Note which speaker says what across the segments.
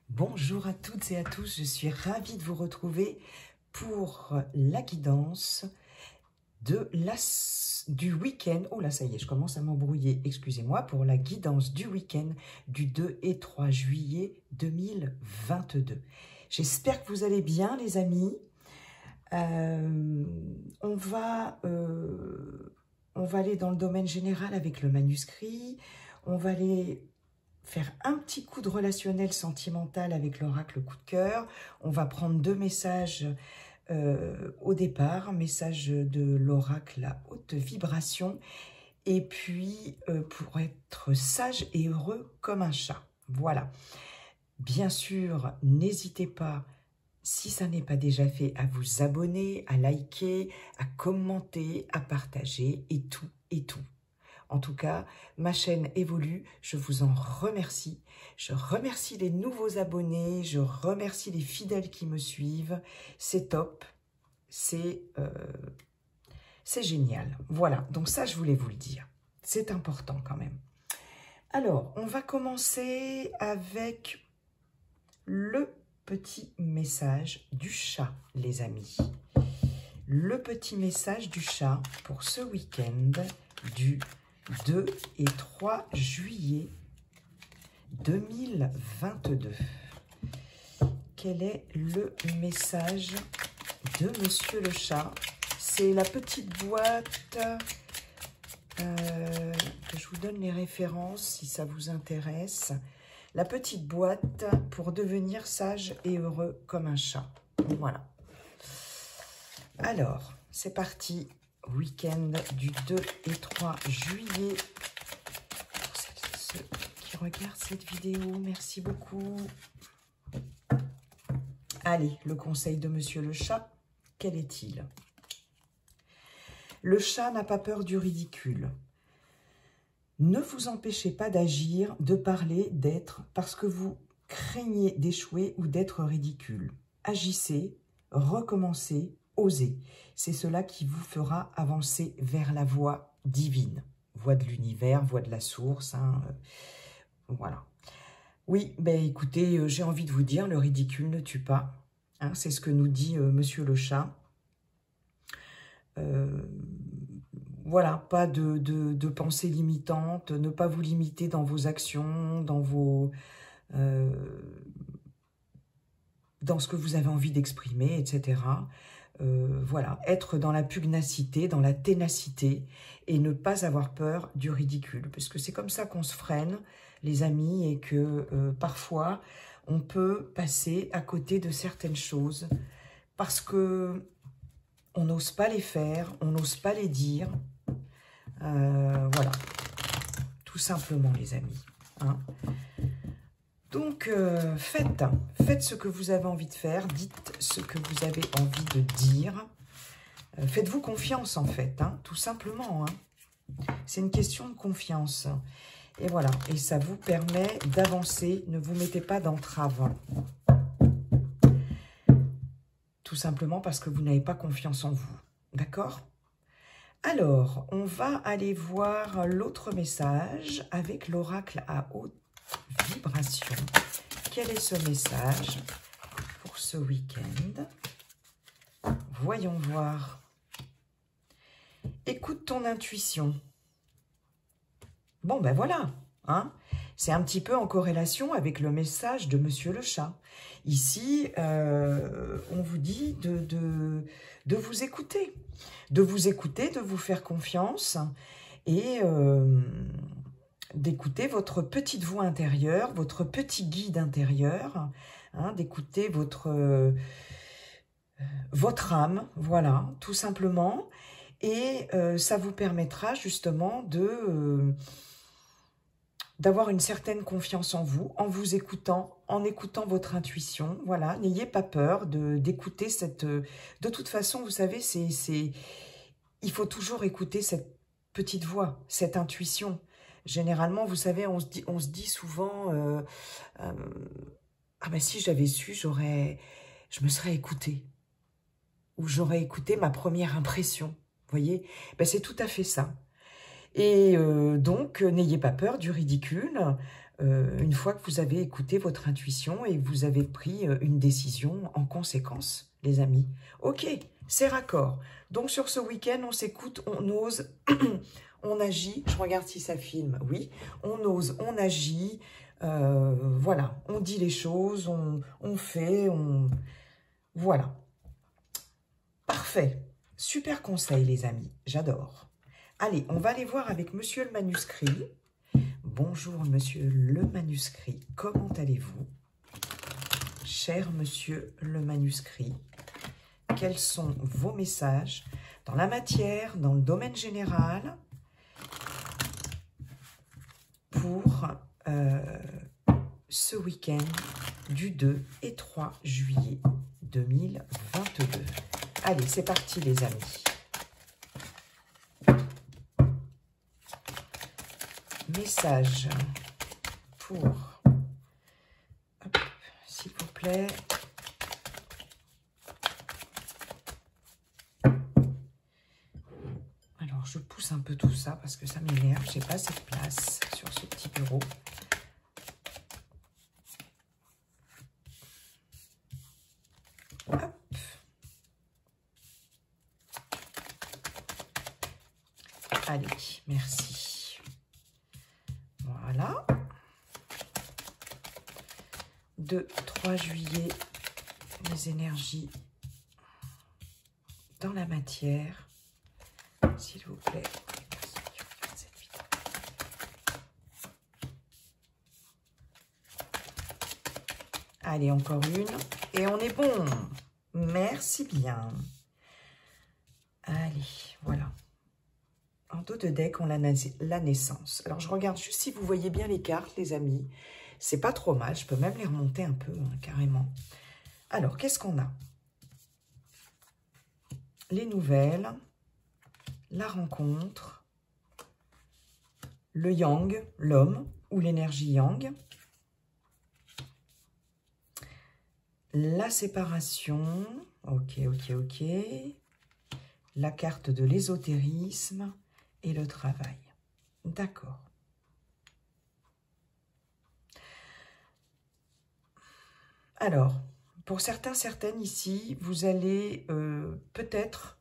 Speaker 1: Bonjour à toutes et à tous, je suis ravie de vous retrouver pour la guidance du week-end. Oh là, ça y est, je commence à m'embrouiller, excusez-moi, pour la guidance du week-end du 2 et 3 juillet 2022. J'espère que vous allez bien, les amis. On va aller dans le domaine général avec le manuscrit. On va aller faire un petit coup de relationnel sentimental avec l'oracle coup de cœur. On va prendre deux messages au départ, message de l'oracle à haute vibration, et puis pour être sage et heureux comme un chat. Voilà. Bien sûr, n'hésitez pas, si ça n'est pas déjà fait, à vous abonner, à liker, à commenter, à partager et tout, et tout. En tout cas, ma chaîne évolue, je vous en remercie. Je remercie les nouveaux abonnés, je remercie les fidèles qui me suivent. C'est top, c'est génial. Voilà, donc ça, je voulais vous le dire. C'est important quand même. Alors, on va commencer avec le petit message du chat, les amis. Le petit message du chat pour ce week-end du 2 et 3 juillet 2022. Quel est le message de Monsieur le Chat? C'est la petite boîte, que je vous donne les références si ça vous intéresse. La petite boîte pour devenir sage et heureux comme un chat. Voilà. Alors, c'est parti. Week-end du 2 et 3 juillet. Pour celles et ceux qui regardent cette vidéo, merci beaucoup. Allez, le conseil de Monsieur le Chat, quel est-il? Le chat n'a pas peur du ridicule. Ne vous empêchez pas d'agir, de parler, d'être, parce que vous craignez d'échouer ou d'être ridicule. Agissez, recommencez, osez. C'est cela qui vous fera avancer vers la voie divine. Voie de l'univers, voie de la source. Hein, voilà. Oui, ben écoutez, j'ai envie de vous dire, le ridicule ne tue pas. Hein, c'est ce que nous dit Monsieur le Chat. Voilà, pas de pensée limitante, ne pas vous limiter dans vos actions, dans ce que vous avez envie d'exprimer, etc. Voilà, être dans la pugnacité, dans la ténacité, et ne pas avoir peur du ridicule, parce que c'est comme ça qu'on se freine, les amis, et que parfois, on peut passer à côté de certaines choses, parce que on n'ose pas les faire, on n'ose pas les dire. Voilà, tout simplement, les amis. Hein. Donc, faites ce que vous avez envie de faire, dites ce que vous avez envie de dire. Faites-vous confiance, en fait, hein, tout simplement. Hein. C'est une question de confiance. Et voilà, et ça vous permet d'avancer, ne vous mettez pas d'entrave. Tout simplement parce que vous n'avez pas confiance en vous. D'accord ? Alors, on va aller voir l'autre message avec l'oracle à haute vibration. Quel est ce message pour ce week-end? Voyons voir. Écoute ton intuition. Bon, ben voilà, hein. C'est un petit peu en corrélation avec le message de Monsieur le Chat. Ici, on vous dit de vous écouter. De vous écouter, de vous faire confiance et d'écouter votre petite voix intérieure, votre petit guide intérieur, hein, d'écouter votre âme, voilà, tout simplement. Et ça vous permettra justement d'avoir une certaine confiance en vous écoutant, en écoutant votre intuition. Voilà, n'ayez pas peur d'écouter cette... De toute façon, vous savez, il faut toujours écouter cette petite voix, cette intuition. Généralement, vous savez, on se dit souvent, ah ben si j'avais su, je me serais écoutée. Ou j'aurais écouté ma première impression. Vous voyez, ben, c'est tout à fait ça. Et donc, n'ayez pas peur du ridicule. une fois que vous avez écouté votre intuition et que vous avez pris une décision en conséquence, les amis. Ok, c'est raccord. Donc sur ce week-end, on s'écoute, on ose, on agit. Je regarde si ça filme, oui. On ose, on agit. Voilà, on dit les choses, on fait, Voilà. Parfait. Super conseil, les amis. J'adore. Allez, on va aller voir avec monsieur le manuscrit. Bonjour, monsieur le manuscrit. Comment allez-vous? Cher monsieur le manuscrit, quels sont vos messages dans la matière, dans le domaine général, pour ce week-end du 2 et 3 juillet 2022. Allez, c'est parti les amis. Message pour, s'il vous plaît, alors je pousse un peu tout ça parce que ça m'énerve, j'ai pas assez de place sur ce petit bureau. Hop. Allez, merci. Voilà. 2-3 juillet, les énergies dans la matière, s'il vous plaît. Allez, encore une. Et on est bon. Merci bien. Allez, voilà. En dos de deck, on a la naissance. Alors, je regarde juste si vous voyez bien les cartes, les amis. C'est pas trop mal. Je peux même les remonter un peu, hein, carrément. Alors, qu'est-ce qu'on a? Les nouvelles, la rencontre, le yang, l'homme, ou l'énergie yang, la séparation, ok, la carte de l'ésotérisme et le travail. D'accord. Alors, pour certains, certaines ici, vous allez peut-être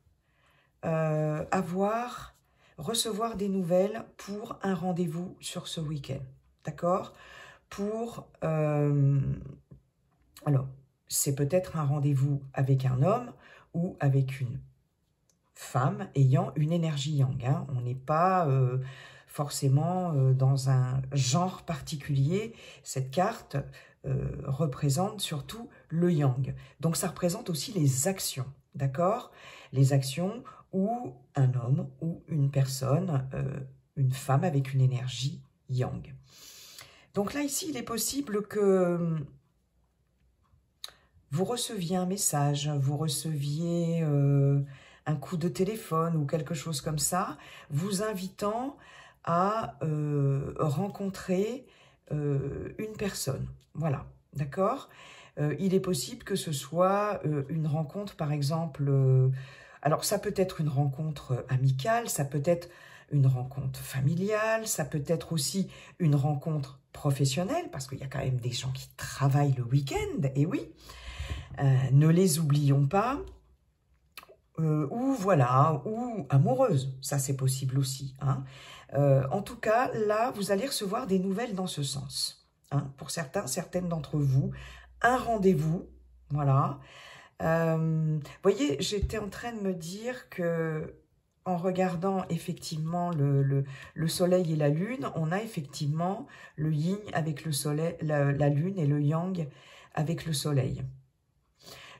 Speaker 1: recevoir des nouvelles pour un rendez-vous sur ce week-end. D'accord? Alors, c'est peut-être un rendez-vous avec un homme ou avec une femme ayant une énergie yang. Hein. On n'est pas forcément dans un genre particulier. Cette carte représente surtout le yang. Donc, ça représente aussi les actions, d'accord? Les actions où un homme ou une personne, une femme avec une énergie yang. Donc là, ici, il est possible que vous receviez un message, vous receviez un coup de téléphone ou quelque chose comme ça, vous invitant à rencontrer une personne. Voilà, d'accord? Il est possible que ce soit une rencontre, par exemple, alors ça peut être une rencontre amicale, ça peut être une rencontre familiale, ça peut être aussi une rencontre professionnelle, parce qu'il y a quand même des gens qui travaillent le week-end, et oui, ne les oublions pas, ou voilà, ou amoureuse, ça c'est possible aussi. Hein. En tout cas, là, vous allez recevoir des nouvelles dans ce sens. Hein. Pour certaines d'entre vous, un rendez-vous, voilà. Vous voyez, j'étais en train de me dire que en regardant effectivement le soleil et la lune, on a effectivement le yin avec le soleil, la lune et le yang avec le soleil.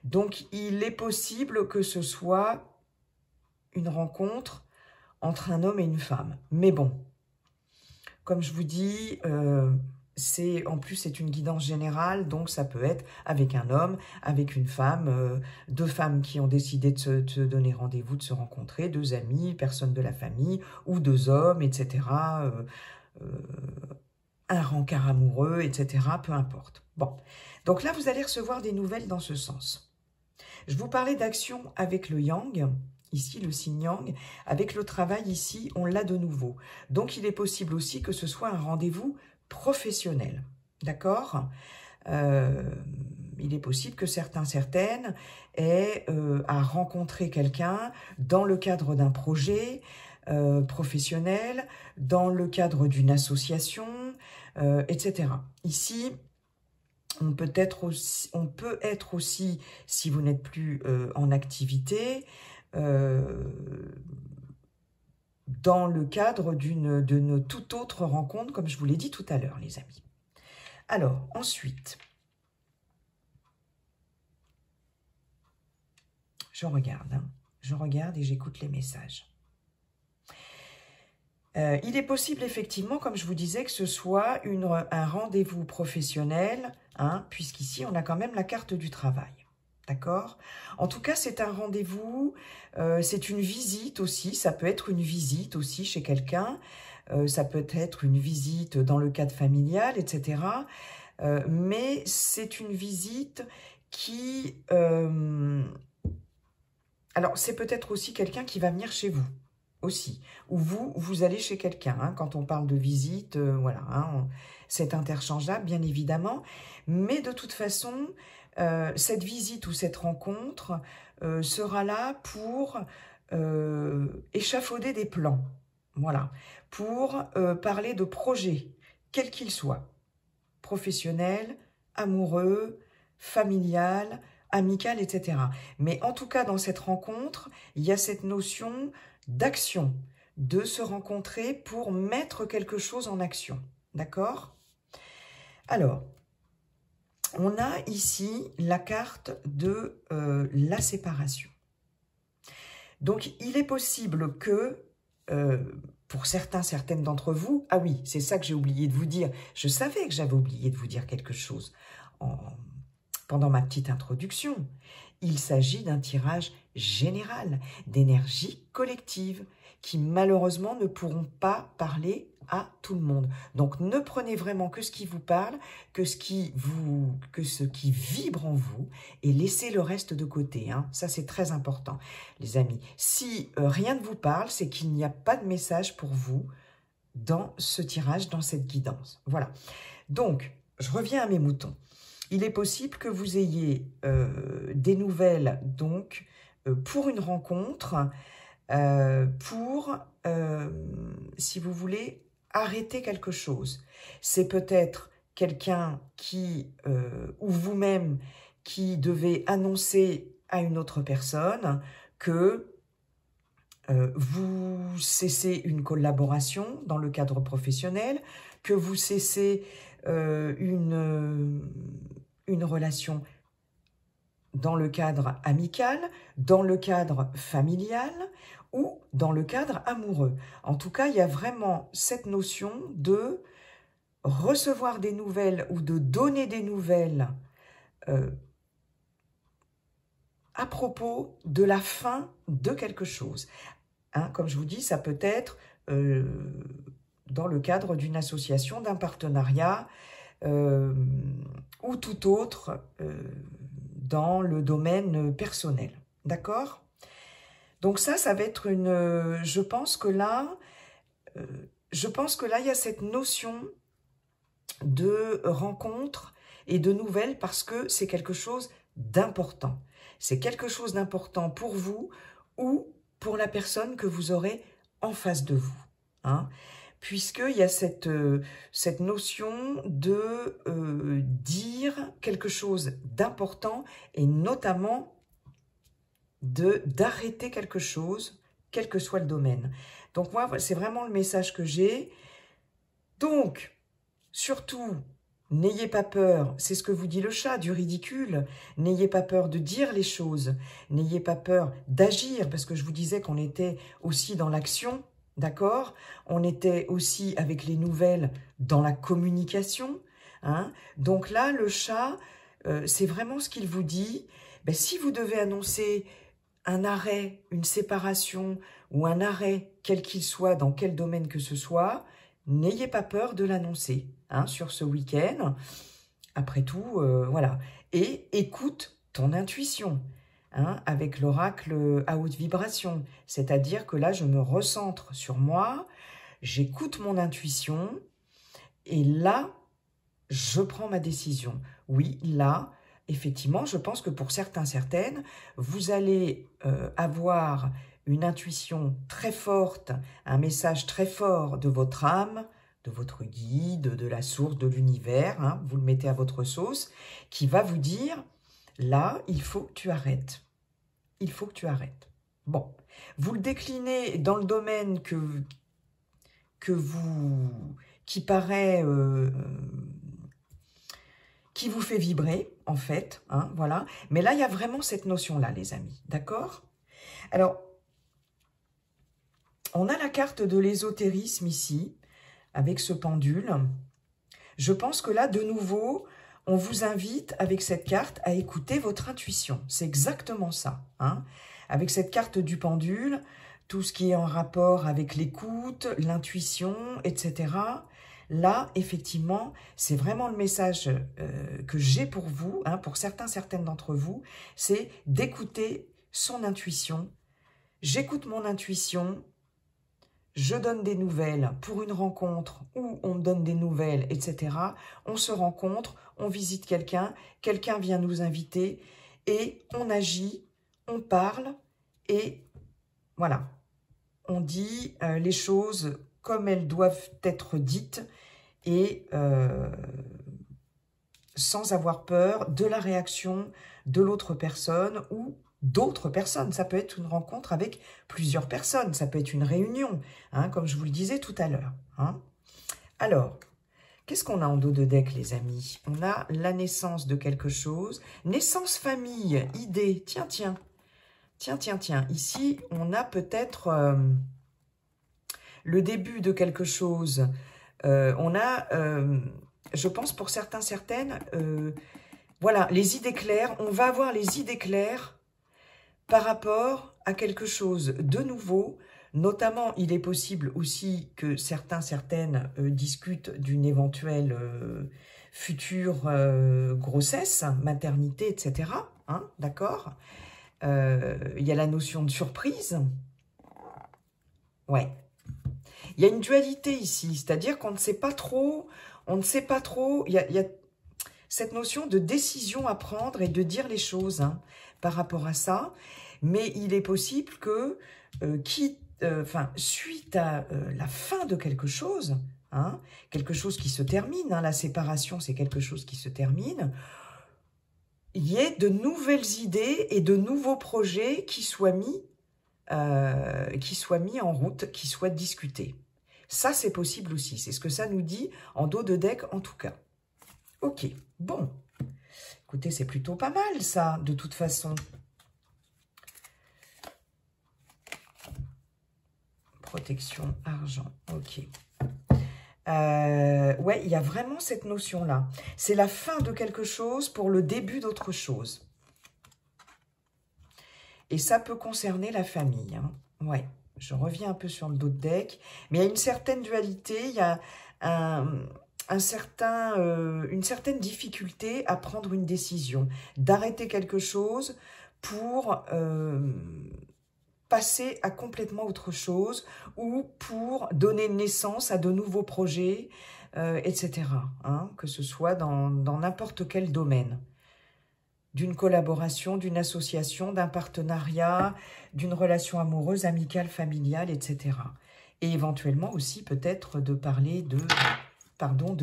Speaker 1: Donc, il est possible que ce soit une rencontre entre un homme et une femme. Mais bon, comme je vous dis, en plus, c'est une guidance générale, donc ça peut être avec un homme, avec une femme, deux femmes qui ont décidé de se donner rendez-vous, de se rencontrer, deux amis, personnes de la famille, ou deux hommes, etc. Un rencard amoureux, etc. Peu importe. Bon, donc là, vous allez recevoir des nouvelles dans ce sens. Je vous parlais d'action avec le yang, ici le signe yang. Avec le travail ici, on l'a de nouveau. Donc il est possible aussi que ce soit un rendez-vous professionnel. D'accord? Il est possible que certaines aient à rencontrer quelqu'un dans le cadre d'un projet professionnel, dans le cadre d'une association, etc. Ici, on peut être aussi, si vous n'êtes plus en activité, dans le cadre d'une toute autre rencontre, comme je vous l'ai dit tout à l'heure, les amis. Alors, ensuite, je regarde et j'écoute les messages. Il est possible, effectivement, comme je vous disais, que ce soit un rendez-vous professionnel, hein, puisqu'ici, on a quand même la carte du travail. D'accord? En tout cas, c'est un rendez-vous, c'est une visite aussi, ça peut être une visite aussi chez quelqu'un, ça peut être une visite dans le cadre familial, etc. Mais c'est une visite qui... alors, c'est peut-être aussi quelqu'un qui va venir chez vous, aussi. Ou vous allez chez quelqu'un, hein, quand on parle de visite, voilà, hein, c'est interchangeable, bien évidemment. Mais de toute façon, cette visite ou cette rencontre sera là pour échafauder des plans, voilà, pour parler de projets, quels qu'ils soient, professionnels, amoureux, familial, amical, etc. Mais en tout cas, dans cette rencontre, il y a cette notion d'action, de se rencontrer pour mettre quelque chose en action. D'accord? Alors, on a ici la carte de la séparation. Donc, il est possible que, pour certaines d'entre vous, ah oui, c'est ça que j'ai oublié de vous dire, je savais que j'avais oublié de vous dire quelque chose pendant ma petite introduction. Il s'agit d'un tirage général, d'énergie collective, qui malheureusement ne pourront pas parler à tout le monde. Donc ne prenez vraiment que ce qui vous parle, que ce qui vibre en vous, et laissez le reste de côté. Hein. Ça, c'est très important, les amis. Si rien ne vous parle, c'est qu'il n'y a pas de message pour vous dans ce tirage, dans cette guidance. Voilà. Donc, je reviens à mes moutons. Il est possible que vous ayez des nouvelles, donc, pour une rencontre, si vous voulez, arrêter quelque chose. C'est peut-être quelqu'un qui, ou vous-même, qui devez annoncer à une autre personne que vous cessez une collaboration dans le cadre professionnel, que vous cessez une relation dans le cadre amical, dans le cadre familial ou dans le cadre amoureux. En tout cas, il y a vraiment cette notion de recevoir des nouvelles ou de donner des nouvelles à propos de la fin de quelque chose. Hein, comme je vous dis, ça peut être dans le cadre d'une association, d'un partenariat ou tout autre dans le domaine personnel. D'accord? Donc ça va être une... je pense que là, il y a cette notion de rencontre et de nouvelles parce que c'est quelque chose d'important. C'est quelque chose d'important pour vous ou pour la personne que vous aurez en face de vous. Hein, puisqu'il y a cette notion de dire quelque chose d'important et notamment d'arrêter quelque chose, quel que soit le domaine. Donc moi, c'est vraiment le message que j'ai. Donc, surtout, n'ayez pas peur, c'est ce que vous dit le chat, du ridicule. N'ayez pas peur de dire les choses. N'ayez pas peur d'agir, parce que je vous disais qu'on était aussi dans l'action, d'accord? On était aussi avec les nouvelles dans la communication. Hein? Donc là, le chat, c'est vraiment ce qu'il vous dit. Ben, si vous devez annoncer un arrêt, une séparation ou un arrêt, quel qu'il soit, dans quel domaine que ce soit, n'ayez pas peur de l'annoncer hein, sur ce week-end. Après tout, voilà. Et écoute ton intuition hein, avec l'oracle à haute vibration. C'est-à-dire que là, je me recentre sur moi, j'écoute mon intuition Et là, je prends ma décision. Oui, là, effectivement, je pense que pour certains, certaines, vous allez avoir une intuition très forte, un message très fort de votre âme, de votre guide, de la source, de l'univers, hein, vous le mettez à votre sauce, qui va vous dire, là, il faut que tu arrêtes. Il faut que tu arrêtes. Bon, vous le déclinez dans le domaine qui paraît... qui vous fait vibrer, en fait, hein, voilà. Mais là, il y a vraiment cette notion-là, les amis, d'accord? Alors, on a la carte de l'ésotérisme ici, avec ce pendule. Je pense que là, de nouveau, on vous invite, avec cette carte, à écouter votre intuition. C'est exactement ça, hein. Avec cette carte du pendule, tout ce qui est en rapport avec l'écoute, l'intuition, etc., là, effectivement, c'est vraiment le message que j'ai pour vous, hein, pour certains, certaines d'entre vous, c'est d'écouter son intuition. J'écoute mon intuition, je donne des nouvelles pour une rencontre où on me donne des nouvelles, etc. On se rencontre, on visite quelqu'un, quelqu'un vient nous inviter et on agit, on parle et voilà. On dit les choses comme elles doivent être dites et sans avoir peur de la réaction de l'autre personne ou d'autres personnes. Ça peut être une rencontre avec plusieurs personnes, ça peut être une réunion, hein, comme je vous le disais tout à l'heure. Hein. Alors, qu'est-ce qu'on a en dos de deck, les amis? On a la naissance de quelque chose, naissance famille, idée, tiens, tiens. Tiens, tiens, tiens, ici, on a peut-être le début de quelque chose. On a, je pense pour certains, certaines, voilà, les idées claires. On va avoir les idées claires par rapport à quelque chose de nouveau. Notamment, il est possible aussi que certains, certaines discutent d'une éventuelle future grossesse, maternité, etc. Hein, d'accord ? Il y a la notion de surprise. Ouais. Il y a une dualité ici, c'est-à-dire qu'on ne sait pas trop, il y a cette notion de décision à prendre et de dire les choses hein, par rapport à ça, mais il est possible que, suite à la fin de quelque chose, hein, quelque chose qui se termine, hein, la séparation c'est quelque chose qui se termine, il y ait de nouvelles idées et de nouveaux projets qui soient mis en route, qui soient discutés. Ça, c'est possible aussi. C'est ce que ça nous dit en dos de deck, en tout cas. Ok, bon. Écoutez, c'est plutôt pas mal, ça, de toute façon. Protection, argent, ok. Ouais, il y a vraiment cette notion-là. C'est la fin de quelque chose pour le début d'autre chose. Et ça peut concerner la famille. Hein. Ouais, je reviens un peu sur le dos de deck. Mais il y a une certaine dualité, il y a une certaine difficulté à prendre une décision. D'arrêter quelque chose pour passer à complètement autre chose ou pour donner naissance à de nouveaux projets, etc. Hein, que ce soit dans n'importe quel domaine. D'une collaboration, d'une association, d'un partenariat, d'une relation amoureuse, amicale, familiale, etc. Et éventuellement aussi peut-être de parler de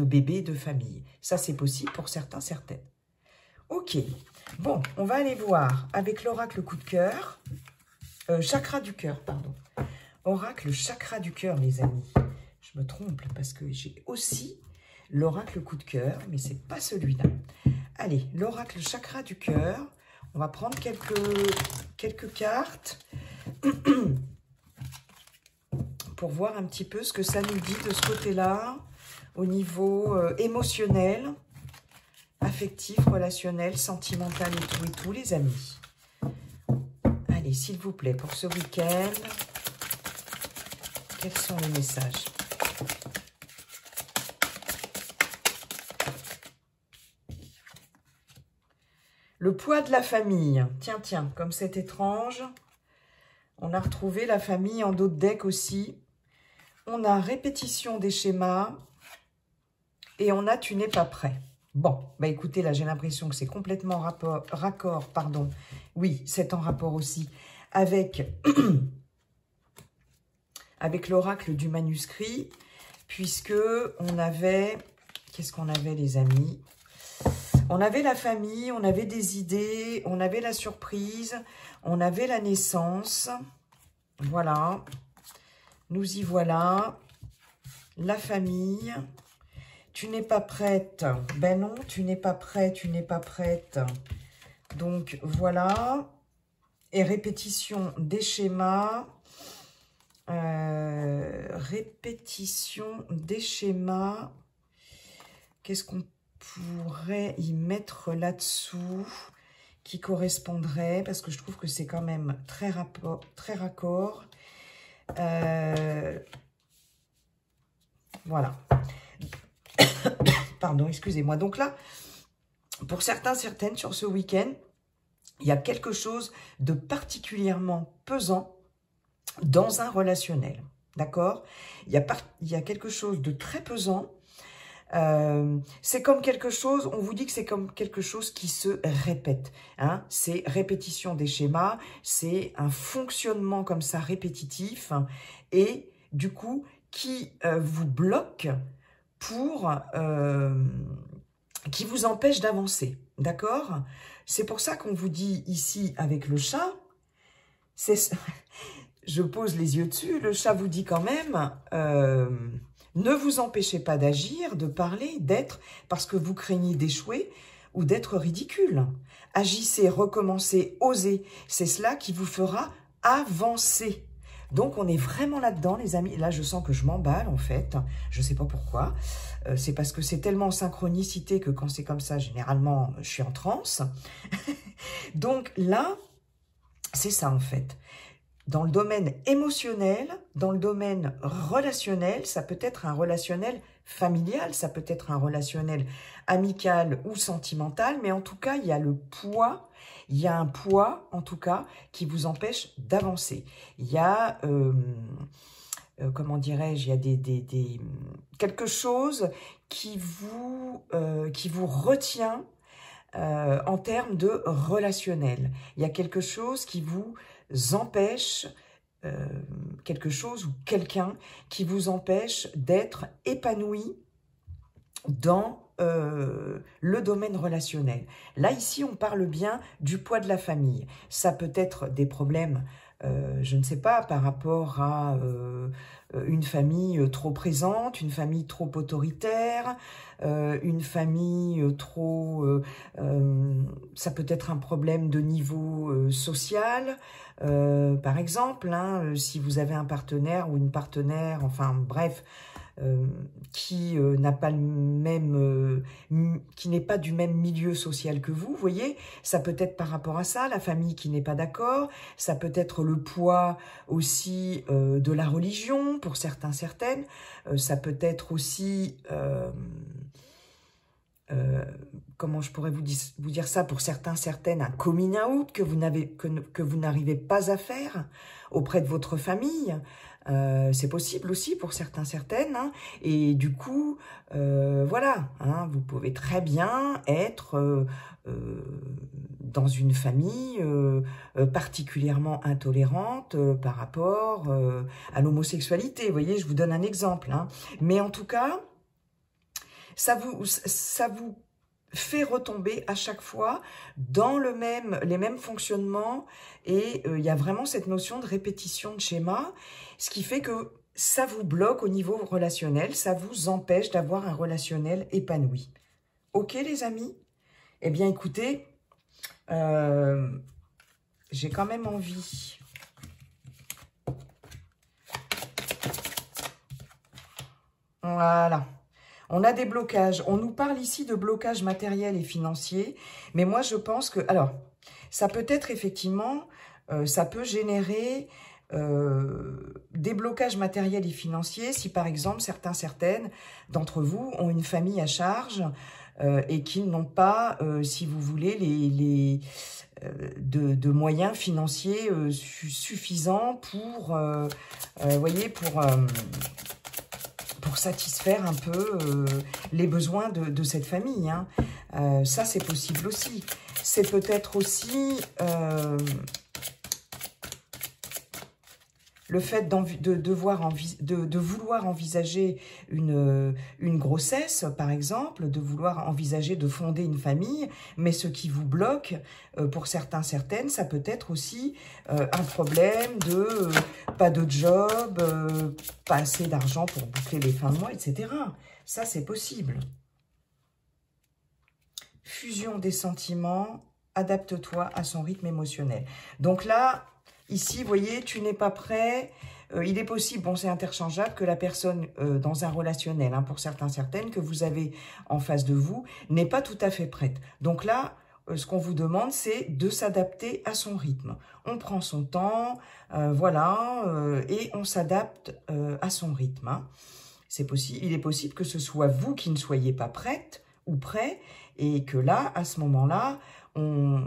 Speaker 1: bébé, de famille. Ça, c'est possible pour certains, certaines. Ok, bon, on va aller voir avec l'oracle coup de cœur, chakra du cœur, pardon. Oracle chakra du cœur, les amis. Je me trompe parce que j'ai aussi l'oracle coup de cœur, mais c'est pas celui-là. Allez, l'oracle chakra du cœur. On va prendre quelques cartes pour voir un petit peu ce que ça nous dit de ce côté-là, au niveau émotionnel, affectif, relationnel, sentimental et tout, les amis. Allez, s'il vous plaît, pour ce week-end, quels sont les messages ? Le poids de la famille. Tiens, tiens, comme c'est étrange. On a retrouvé la famille en dos de deck aussi. On a répétition des schémas. Et on a « tu n'es pas prêt ». Bon, bah écoutez, là, j'ai l'impression que c'est complètement raccord, pardon. Oui, c'est en rapport aussi avec, avec l'oracle du manuscrit, puisque on avait... Qu'est-ce qu'on avait, les amis? On avait la famille, on avait des idées, on avait la surprise, on avait la naissance. Voilà. Nous y voilà. La famille. Tu n'es pas prête. Ben non, tu n'es pas prêt, tu n'es pas prête. Donc, voilà. Et répétition des schémas. Répétition des schémas. Qu'est-ce qu'on pourrait y mettre là-dessous qui correspondrait? Parce que je trouve que c'est quand même très raccord. Voilà. Pardon, excusez-moi. Donc là, pour certains, certaines, sur ce week-end, il y a quelque chose de particulièrement pesant dans un relationnel. D'accord? Il y a quelque chose de très pesant. C'est comme quelque chose, on vous dit que c'est comme quelque chose qui se répète. Hein? C'est répétition des schémas, c'est un fonctionnement comme ça répétitif et du coup qui vous bloque pour... qui vous empêche d'avancer. D'accord? C'est pour ça qu'on vous dit ici avec le chat, je pose les yeux dessus, le chat vous dit quand même... ne vous empêchez pas d'agir, de parler, d'être, parce que vous craignez d'échouer ou d'être ridicule. Agissez, recommencez, osez. C'est cela qui vous fera avancer. Donc, on est vraiment là-dedans, les amis. Là, je sens que je m'emballe, en fait. Je ne sais pas pourquoi. C'est parce que c'est tellement en synchronicité que quand c'est comme ça, généralement, je suis en transe. Donc, là, c'est ça, en fait. Dans le domaine émotionnel, dans le domaine relationnel, ça peut être un relationnel familial, ça peut être un relationnel amical ou sentimental, mais en tout cas, il y a le poids, il y a un poids, en tout cas, qui vous empêche d'avancer. Il y a, comment dirais-je, il y a quelque chose qui vous retient en termes de relationnel. Il y a quelque chose qui vous empêche, quelque chose ou quelqu'un qui vous empêche d'être épanoui dans le domaine relationnel. Là, ici, on parle bien du poids de la famille. Ça peut être des problèmes, je ne sais pas, par rapport à une famille trop présente, une famille trop autoritaire, une famille trop... ça peut être un problème de niveau social, par exemple, hein, si vous avez un partenaire ou une partenaire, enfin bref, qui n'a pas le même, qui n'est pas du même milieu social que vous voyez, ça peut être par rapport à ça, la famille qui n'est pas d'accord, ça peut être le poids aussi de la religion pour certains, certaines, ça peut être aussi... comment je pourrais vous dire ça, pour certains, certaines, un coming out que vous n'arrivez pas à faire auprès de votre famille. C'est possible aussi pour certains, certaines. Hein, et du coup, voilà, hein, vous pouvez très bien être dans une famille particulièrement intolérante par rapport à l'homosexualité. Vous voyez, je vous donne un exemple. Hein. Mais en tout cas... Ça vous fait retomber à chaque fois dans les mêmes fonctionnements et il y a vraiment cette notion de répétition de schéma, ce qui fait que ça vous bloque au niveau relationnel, ça vous empêche d'avoir un relationnel épanoui. Ok les amis? Eh bien écoutez, j'ai quand même envie... Voilà. On a des blocages. On nous parle ici de blocages matériels et financiers. Mais moi, je pense que... Alors, ça peut être effectivement... ça peut générer des blocages matériels et financiers si, par exemple, certaines d'entre vous ont une famille à charge et qu'ils n'ont pas, si vous voulez, de moyens financiers suffisants pour, voyez, pour satisfaire un peu les besoins de cette famille. Hein. Ça, c'est possible aussi. C'est peut-être aussi le fait de vouloir envisager une grossesse, par exemple, de vouloir envisager de fonder une famille, mais ce qui vous bloque, pour certains, certaines, ça peut être aussi un problème de pas de job, pas assez d'argent pour boucler les fins de mois, etc. Ça, c'est possible. Fusion des sentiments, adapte-toi à son rythme émotionnel. Donc là, ici, vous voyez, tu n'es pas prêt. Il est possible, bon, c'est interchangeable, que la personne dans un relationnel, hein, pour certains, certaines, que vous avez en face de vous, n'est pas tout à fait prête. Donc là, ce qu'on vous demande, c'est de s'adapter à son rythme. On prend son temps, voilà, et on s'adapte à son rythme. Hein. C'est possible. Il est possible que ce soit vous qui ne soyez pas prête ou prêt, et que là, à ce moment-là, on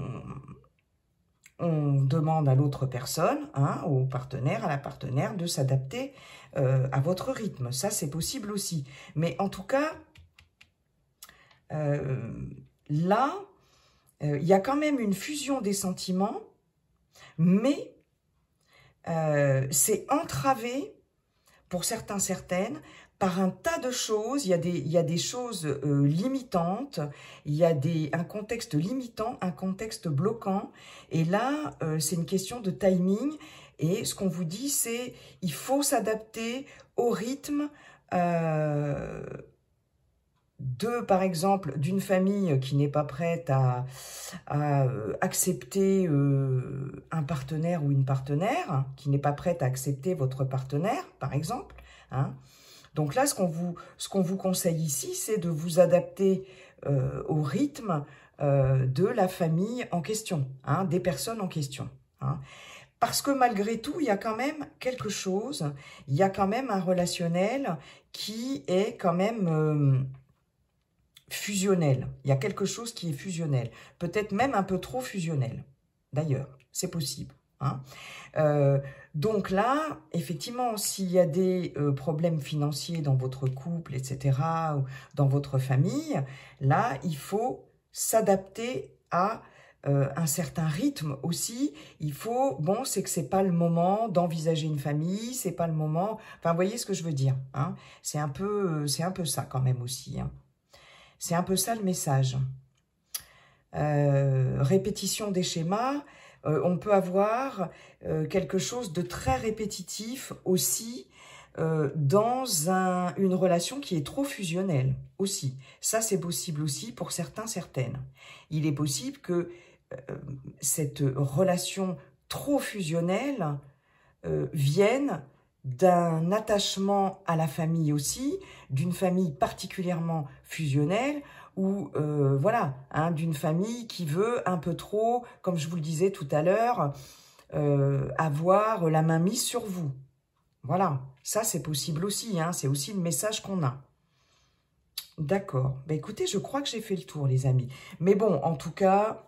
Speaker 1: demande à l'autre personne, hein, au partenaire, à la partenaire, de s'adapter à votre rythme. Ça, c'est possible aussi. Mais en tout cas, là, il y a quand même une fusion des sentiments, mais c'est entravé, pour certains, certaines, par un tas de choses. Il y a des choses limitantes, il y a un contexte limitant, un contexte bloquant. Et là, c'est une question de timing. Et ce qu'on vous dit, c'est il faut s'adapter au rythme par exemple, d'une famille qui n'est pas prête à accepter un partenaire ou une partenaire, qui n'est pas prête à accepter votre partenaire, par exemple, hein. Donc là, ce qu'on vous conseille ici, c'est de vous adapter au rythme de la famille en question, hein, des personnes en question. Hein. Parce que malgré tout, il y a quand même quelque chose, il y a quand même un relationnel qui est quand même fusionnel. Il y a quelque chose qui est fusionnel, peut-être même un peu trop fusionnel, d'ailleurs, c'est possible. Hein. Donc là, effectivement, s'il y a des problèmes financiers dans votre couple, etc., ou dans votre famille, là, il faut s'adapter à un certain rythme aussi. Il faut, bon, c'est que c'est pas le moment d'envisager une famille, c'est pas le moment, enfin, vous voyez ce que je veux dire, hein. C'est un peu ça quand même aussi, hein. C'est un peu ça le message. Répétition des schémas, on peut avoir quelque chose de très répétitif aussi dans une relation qui est trop fusionnelle aussi. Ça, c'est possible aussi pour certains, certaines. Il est possible que cette relation trop fusionnelle vienne d'un attachement à la famille aussi, d'une famille particulièrement fusionnelle, ou voilà, hein, d'une famille qui veut un peu trop, comme je vous le disais tout à l'heure, avoir la main mise sur vous. Voilà, ça c'est possible aussi, hein, c'est aussi le message qu'on a. D'accord, bah, écoutez, je crois que j'ai fait le tour les amis. Mais bon, en tout cas,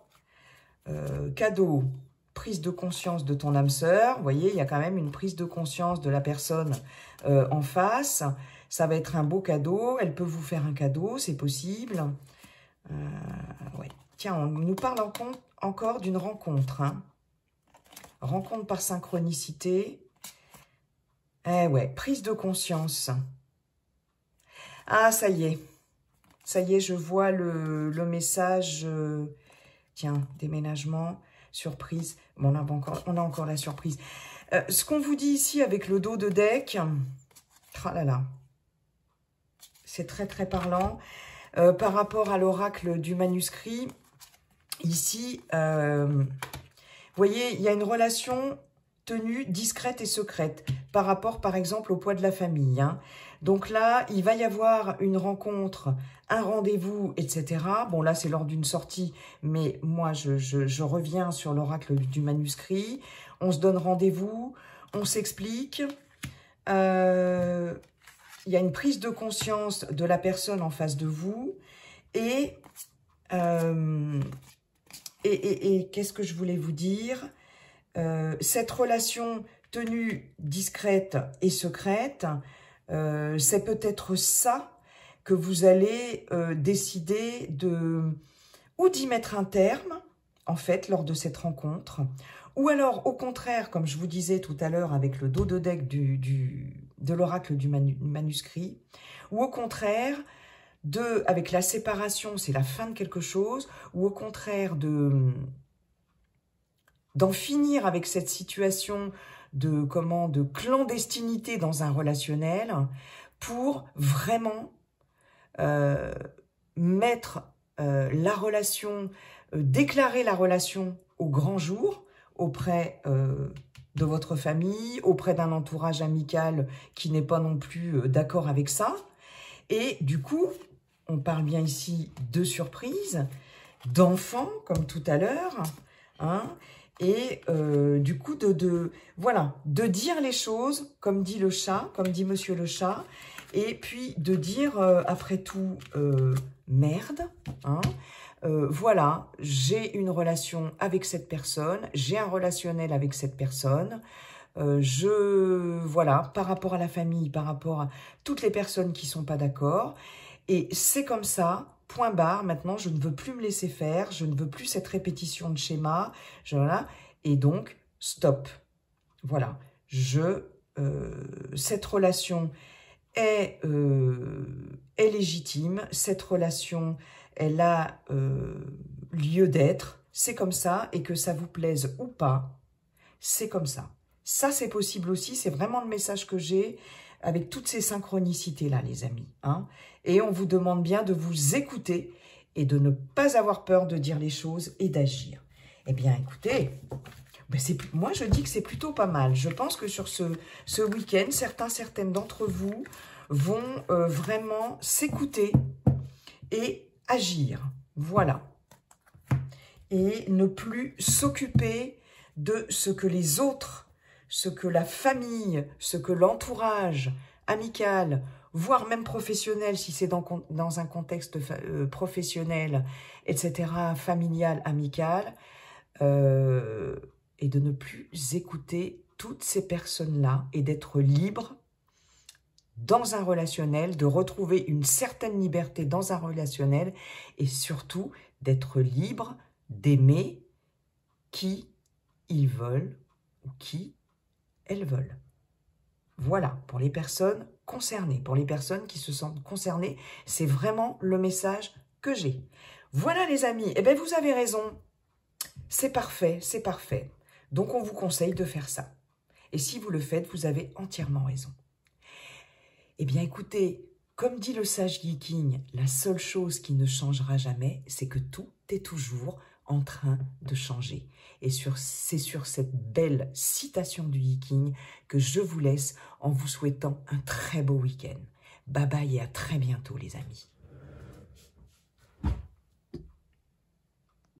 Speaker 1: cadeau, prise de conscience de ton âme sœur. Vous voyez, il y a quand même une prise de conscience de la personne en face. Ça va être un beau cadeau. Elle peut vous faire un cadeau, c'est possible. Ouais. Tiens, on nous parle encore d'une rencontre. Hein. Rencontre par synchronicité. Eh ouais, prise de conscience. Ah, ça y est. Ça y est, je vois le message. Tiens, déménagement, surprise. Bon, on a encore la surprise. Ce qu'on vous dit ici avec le dos de deck, tralala, c'est très très parlant. Par rapport à l'oracle du manuscrit, ici, vous voyez, il y a une relation tenue discrète et secrète par rapport, par exemple, au poids de la famille. Hein. Donc là, il va y avoir une rencontre, un rendez-vous, etc. Bon, là, c'est lors d'une sortie, mais moi, je reviens sur l'oracle du manuscrit. On se donne rendez-vous, on s'explique. Il y a une prise de conscience de la personne en face de vous. Et qu'est-ce que je voulais vous dire ? Cette relation tenue discrète et secrète C'est peut-être ça que vous allez décider ou d'y mettre un terme, en fait, lors de cette rencontre, ou alors, au contraire, comme je vous disais tout à l'heure avec le dos de deck de l'oracle du manuscrit, ou au contraire, avec la séparation, c'est la fin de quelque chose, ou au contraire, d'en finir avec cette situation de clandestinité dans un relationnel pour vraiment mettre la relation, déclarer la relation au grand jour auprès de votre famille, auprès d'un entourage amical qui n'est pas non plus d'accord avec ça. Et du coup, on parle bien ici de surprise, d'enfants, comme tout à l'heure, hein, et du coup, voilà, de dire les choses, comme dit le chat, comme dit Monsieur le chat, et puis de dire, après tout, merde, hein, voilà, j'ai une relation avec cette personne, j'ai un relationnel avec cette personne, voilà, par rapport à la famille, par rapport à toutes les personnes qui ne sont pas d'accord, et c'est comme ça, point barre, maintenant je ne veux plus me laisser faire, je ne veux plus cette répétition de schéma, voilà, et donc stop. Voilà, cette relation est légitime, cette relation, elle a lieu d'être, c'est comme ça, et que ça vous plaise ou pas, c'est comme ça. Ça, c'est possible aussi, c'est vraiment le message que j'ai avec toutes ces synchronicités-là, les amis. Hein. Et on vous demande bien de vous écouter et de ne pas avoir peur de dire les choses et d'agir. Eh bien, écoutez, ben moi, je dis que c'est plutôt pas mal. Je pense que sur ce week-end, certaines d'entre vous vont vraiment s'écouter et agir. Voilà. Et ne plus s'occuper de ce que les autres, ce que la famille, ce que l'entourage amical, voire même professionnel, si c'est dans un contexte professionnel, etc., familial, amical, et de ne plus écouter toutes ces personnes-là et d'être libre dans un relationnel, de retrouver une certaine liberté dans un relationnel et surtout d'être libre d'aimer qui ils veulent ou qui elles veulent. Voilà, pour les personnes concernées, pour les personnes qui se sentent concernées, c'est vraiment le message que j'ai. Voilà les amis, eh bien vous avez raison, c'est parfait, c'est parfait. Donc on vous conseille de faire ça. Et si vous le faites, vous avez entièrement raison. Eh bien écoutez, comme dit le sage Yi King, la seule chose qui ne changera jamais, c'est que tout est toujours en train de changer. Et c'est sur cette belle citation du Yi King que je vous laisse en vous souhaitant un très beau week-end. Bye bye et à très bientôt les amis.